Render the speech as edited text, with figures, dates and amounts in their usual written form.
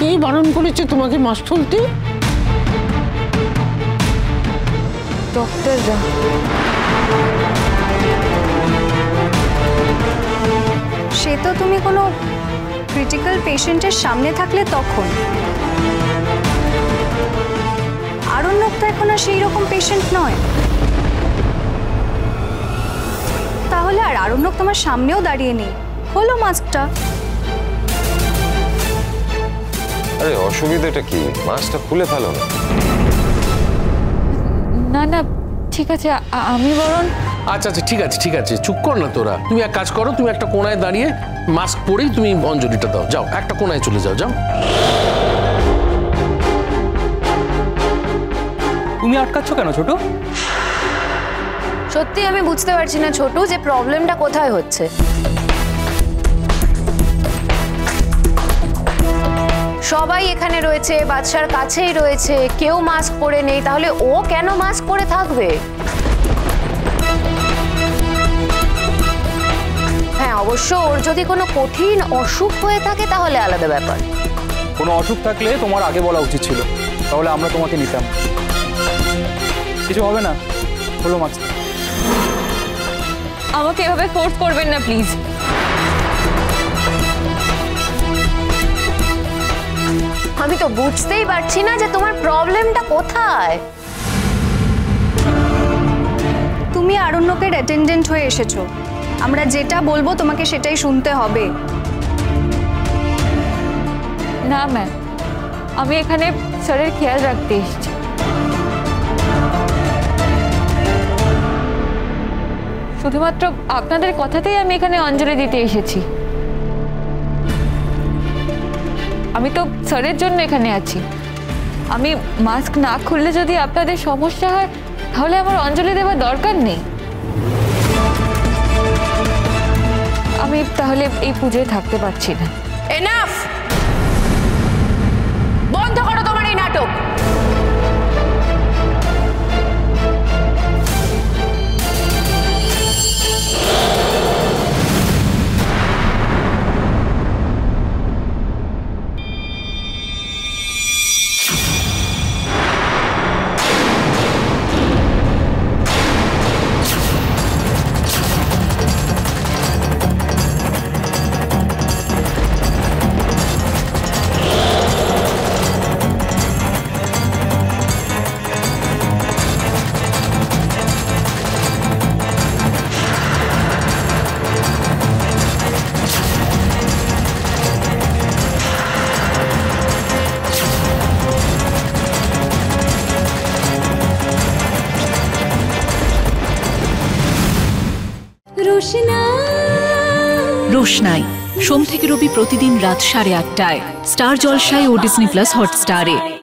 কে বারণ করেছে তোমাকে মাছ তুলতে? ডক্টররা। সে তো তুমি কোনো ক্রিটিক্যাল পেশেন্টের সামনে থাকলে তখন। আরণ্যক তো এখন আর সেই রকম পেশেন্ট নয়। তাহলে আর আরণ্যক তোমার সামনেও দাঁড়িয়ে নেই, হলো মাস্কটা। আরে অসুবিধাটা কি? মাস্কটা খুলে ফেলো না। না না ঠিক আছে, আমি বরং। আচ্ছা আচ্ছা ঠিক আছে ঠিক আছে, চুপ কর না তোরা। তুমি এক কাজ করো, তুমি একটা কোণায় দাঁড়িয়ে মাস্ক পরেই তুমি অঞ্জলিটা দাও। যাও একটা কোণায় চলে যাও, যাও। তুমি আটকাচ্ছ কেন ছোট? সত্যি আমি বুঝতে পারছি না ছোটু, যে প্রবলেমটা কোথায় হচ্ছে। সবাই এখানে রয়েছে, বাদশার কাছেই রয়েছে, কেউ মাস্ক পরে নেই, তাহলে ও কেন মাস্ক পরে থাকবে? হ্যাঁ অবশ্য ওর যদি কোনো কঠিন অসুখ হয়ে থাকে তাহলে আলাদা ব্যাপার। কোনো অসুখ থাকলে তোমার আগে বলা উচিত ছিল, তাহলে আমরা তোমাকে নিতাম। কিছু হবে না, হলো মাস্ক। আমাকে এভাবে ফোর্স করবেন না প্লিজ। আমি তো বুঝতেই পারছি না যে তোমার প্রবলেমটা কোথায়। তুমি আরণ্যকের অ্যাটেন্ডেন্ট হয়ে এসেছো, আমরা যেটা বলবো তোমাকে সেটাই শুনতে হবে। না ম্যাম, আমি এখানে স্যারের খেয়াল রাখতে এসেছি। শুধুমাত্র আপনাদের কথাতেই আমি এখানে অঞ্জলি দিতে এসেছি। আমি তো স্যারের জন্য এখানে আছি। আমি মাস্ক না খুললে যদি আপনাদের সমস্যা হয় তাহলে আমার অঞ্জলি দেওয়ার দরকার নেই। আমি তাহলে এই পুজোয় থাকতে পারছি না। এনাফ! বন্ধ করো তোমার এই নাটক। রোশনাই সোম থেকে রবি প্রতিদিন রাত 8:30টায় স্টার জলসায় ও ডিজনি প্লাস হটস্টারে।